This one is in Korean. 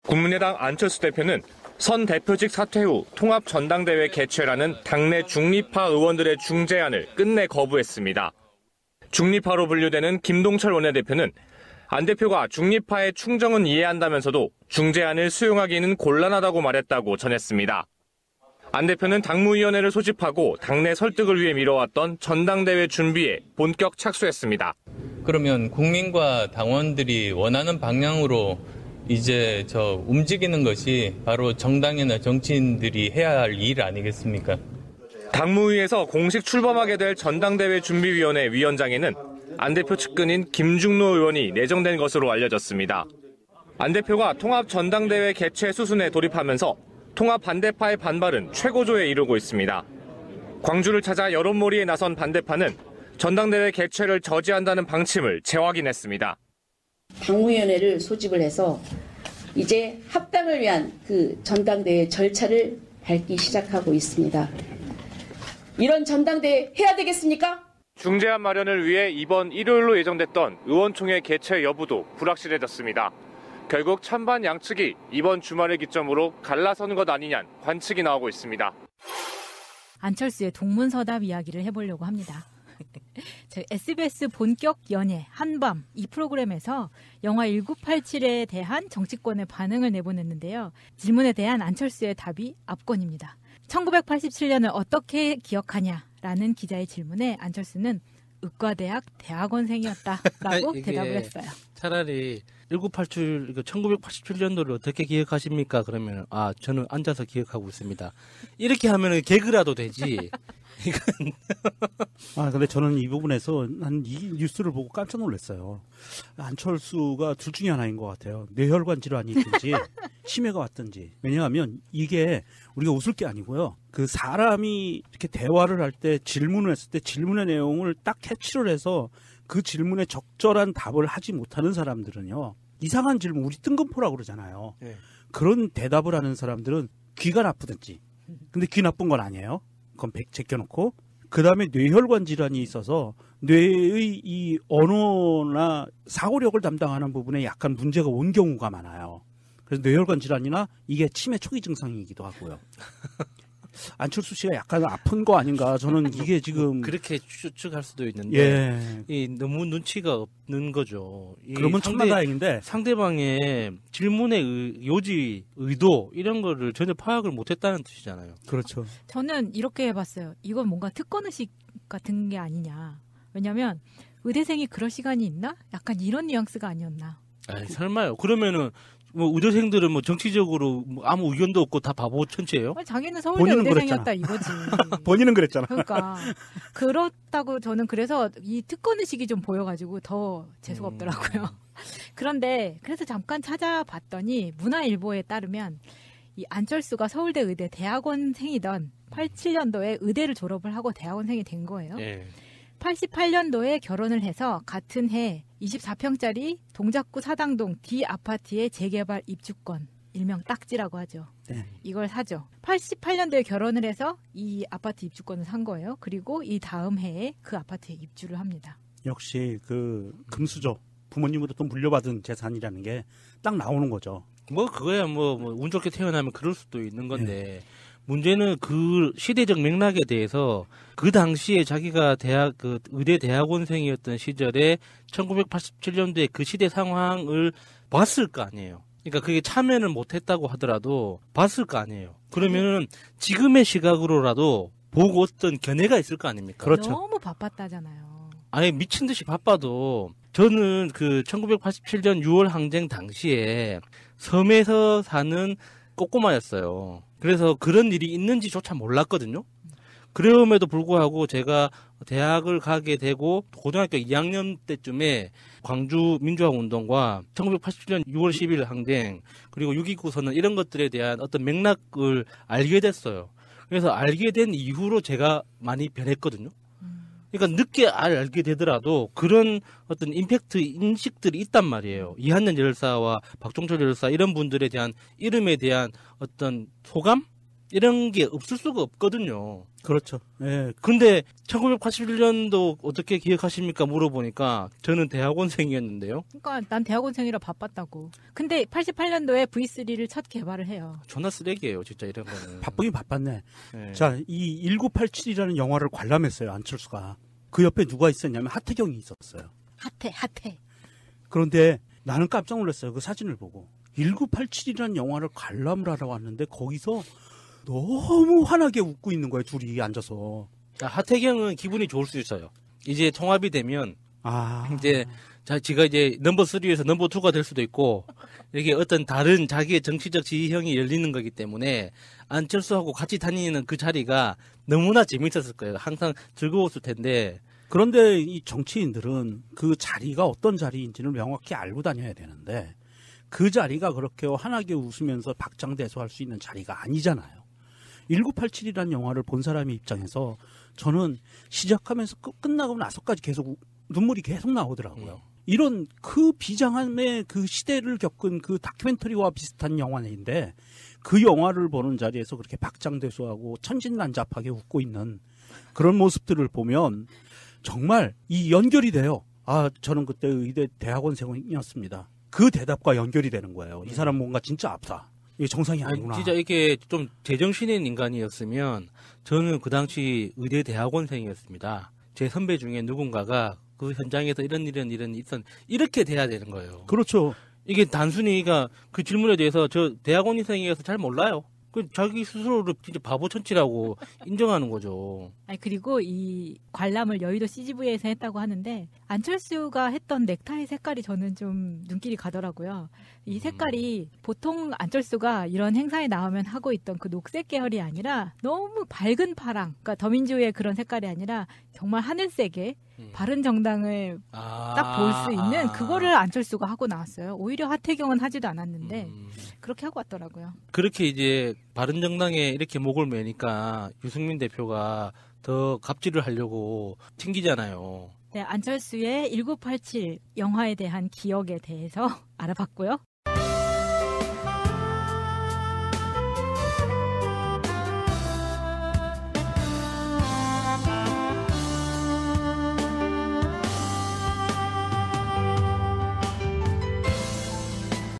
국민의당 안철수 대표는 선 대표직 사퇴 후 통합 전당대회 개최라는 당내 중립파 의원들의 중재안을 끝내 거부했습니다. 중립파로 분류되는 김동철 원내대표는 안 대표가 중립파의 충정은 이해한다면서도 중재안을 수용하기는 곤란하다고 말했다고 전했습니다. 안 대표는 당무위원회를 소집하고 당내 설득을 위해 미뤄왔던 전당대회 준비에 본격 착수했습니다. 그러면 국민과 당원들이 원하는 방향으로 이제 움직이는 것이 바로 정당이나 정치인들이 해야 할 일 아니겠습니까? 당무위에서 공식 출범하게 될 전당대회 준비위원회 위원장에는 안 대표 측근인 김중로 의원이 내정된 것으로 알려졌습니다. 안 대표가 통합 전당대회 개최 수순에 돌입하면서 통합 반대파의 반발은 최고조에 이르고 있습니다. 광주를 찾아 여론몰이에 나선 반대파는 전당대회 개최를 저지한다는 방침을 재확인했습니다. 당무위원회를 소집을 해서 이제 합당을 위한 그 전당대회 절차를 밟기 시작하고 있습니다. 이런 전당대회 해야 되겠습니까? 중재안 마련을 위해 이번 일요일로 예정됐던 의원총회 개최 여부도 불확실해졌습니다. 결국 찬반 양측이 이번 주말을 기점으로 갈라서는 것 아니냐는 관측이 나오고 있습니다. 안철수의 동문서답 이야기를 해보려고 합니다. SBS 본격 연예 한밤 이 프로그램에서 영화 1987에 대한 정치권의 반응을 내보냈는데요. 질문에 대한 안철수의 답이 압권입니다. 1987년을 어떻게 기억하냐라는 기자의 질문에 안철수는 의과대학 대학원생이었다라고 대답을 했어요. 차라리 1987년도를 어떻게 기억하십니까? 그러면 저는 앉아서 기억하고 있습니다. 이렇게 하면은 개그라도 되지. 근데 저는 이 부분에서 이 뉴스를 보고 깜짝 놀랐어요. 안철수가 둘 중에 하나인 것 같아요. 뇌혈관 질환이 있든지 치매가 왔든지. 왜냐하면 이게 우리가 웃을 게 아니고요. 그 사람이 이렇게 대화를 할 때 질문을 했을 때 질문의 내용을 딱 캐치를 해서 그 질문에 적절한 답을 하지 못하는 사람들은요. 이상한 질문, 우리 뜬금포라고 그러잖아요. 네. 그런 대답을 하는 사람들은 귀가 나쁘든지. 근데 귀 나쁜 건 아니에요. 그건 제껴놓고. 그 다음에 뇌혈관 질환이 있어서 뇌의 이 언어나 사고력을 담당하는 부분에 약간 문제가 온 경우가 많아요. 그래서 뇌혈관 질환이나 이게 치매 초기 증상이기도 하고요. 안철수 씨가 약간 아픈 거 아닌가? 저는 이게 지금 그렇게 추측할 수도 있는데 너무 눈치가 없는 거죠. 그러면 천만다행인데 상대방의 질문의 요지, 의도 이런 거를 전혀 파악을 못했다는 뜻이잖아요. 그렇죠. 저는 이렇게 해봤어요. 이건 뭔가 특권의식 같은 게 아니냐. 왜냐하면 의대생이 그럴 시간이 있나? 약간 이런 뉘앙스가 아니었나. 설마요. 그러면은 의대생들은 정치적으로 아무 의견도 없고 다 바보 천체예요? 자기는 서울대 의대생이었다 이거지. 본인은 그랬잖아. 그러니까 그렇다고 저는 그래서 이 특권의식이 좀 보여가지고 더 재수가 없더라고요. 그런데 그래서 잠깐 찾아봤더니 문화일보에 따르면 이 안철수가 서울대 의대 대학원생이던 87년도에 의대를 졸업을 하고 대학원생이 된 거예요. 88년도에 결혼을 해서 같은 해 24평짜리 동작구 사당동 D 아파트의 재개발 입주권, 일명 딱지라고 하죠. 네. 이걸 사죠. 88년도에 결혼을 해서 이 아파트 입주권을 산 거예요. 그리고 이 다음 해에 그 아파트에 입주를 합니다. 역시 그 금수저, 부모님으로부터 물려받은 재산이라는 게 딱 나오는 거죠. 그거야 운 좋게 태어나면 그럴 수도 있는 건데 문제는 그 시대적 맥락에 대해서 그 당시에 자기가 의대 대학원생이었던 시절에 1987년도에 그 시대 상황을 봤을 거 아니에요. 그러니까 그게 참여는 못했다고 하더라도 봤을 거 아니에요. 그러면은 지금의 시각으로라도 보고 어떤 견해가 있을 거 아닙니까? 그렇죠. 너무 바빴다잖아요. 미친 듯이 바빠도 저는 그 1987년 6월 항쟁 당시에 섬에서 사는 꼬꼬마였어요. 그래서 그런 일이 있는지조차 몰랐거든요. 그럼에도 불구하고 제가 대학을 가게 되고 고등학교 2학년 때쯤에 광주 민주화운동과 1987년 6월 10일 항쟁 그리고 6.29 선언 이런 것들에 대한 어떤 맥락을 알게 됐어요. 그래서 알게 된 이후로 제가 많이 변했거든요. 그러니까 늦게 알게 되더라도 그런 어떤 임팩트 인식들이 있단 말이에요. 이한년 열사와 박종철 열사 이런 분들에 대한 이름에 대한 어떤 소감? 이런 게 없을 수가 없거든요. 그렇죠. 예. 근데 1981년도 어떻게 기억하십니까? 물어보니까 저는 대학원생이었는데요. 그러니까 난 대학원생이라 바빴다고. 근데 88년도에 V3를 첫 개발을 해요. 존나 쓰레기예요, 진짜 이런 거는. 바쁘긴 바빴네. 네. 자, 이 1987이라는 영화를 관람했어요, 안철수가. 그 옆에 누가 있었냐면 하태경이 있었어요. 핫해. 그런데 나는 깜짝 놀랐어요. 그 사진을 보고. 1987이라는 영화를 관람을 하러 왔는데 거기서 너무 환하게 웃고 있는 거예요. 둘이 앉아서. 자, 하태경은 기분이 좋을 수 있어요. 이제 통합이 되면 아, 이제 지가 이제 넘버 3에서 넘버 2가 될 수도 있고 이게 어떤 다른 자기의 정치적 지형이 열리는 거기 때문에 안철수하고 같이 다니는 그 자리가 너무나 재밌었을 거예요. 항상 즐거웠을 텐데. 그런데 이 정치인들은 그 자리가 어떤 자리인지를 명확히 알고 다녀야 되는데 그 자리가 그렇게 환하게 웃으면서 박장대소할 수 있는 자리가 아니잖아요. 1987이라는 영화를 본 사람의 입장에서 저는 시작하면서 끝나고 나서까지 계속 눈물이 계속 나오더라고요. 이런 그 비장함의 그 시대를 겪은 그 다큐멘터리와 비슷한 영화인데 그 영화를 보는 자리에서 그렇게 박장대소하고 천진난잡하게 웃고 있는 그런 모습들을 보면 정말 이 연결이 돼요. 아, 저는 그때 의대 대학원생이었습니다. 그 대답과 연결이 되는 거예요. 이 사람 뭔가 진짜 아프다. 이게 정상이 아니구나. 진짜 이게 좀 제정신인 인간이었으면 저는 그 당시 의대 대학원생이었습니다. 제 선배 중에 누군가가 그 현장에서 이런 이렇게 돼야 되는 거예요. 그렇죠. 이게 단순히가 그 질문에 대해서 저 대학원생이어서 잘 몰라요. 그 자기 스스로를 진짜 바보 천치라고 인정하는 거죠. 아니 그리고 이 관람을 여의도 CGV에서 했다고 하는데 안철수가 했던 넥타이 색깔이 저는 좀 눈길이 가더라고요. 이 색깔이 보통 안철수가 이런 행사에 나오면 하고 있던 그 녹색 계열이 아니라 너무 밝은 파랑, 그러니까 더민주의 그런 색깔이 아니라 정말 하늘색의 바른 정당을 딱 볼 수 있는 그거를 안철수가 하고 나왔어요. 오히려 하태경은 하지도 않았는데 그렇게 하고 왔더라고요. 그렇게 이제 바른정당에 이렇게 목을 매니까 유승민 대표가 더 갑질을 하려고 튕기잖아요. 네, 안철수의 1987 영화에 대한 기억에 대해서 알아봤고요.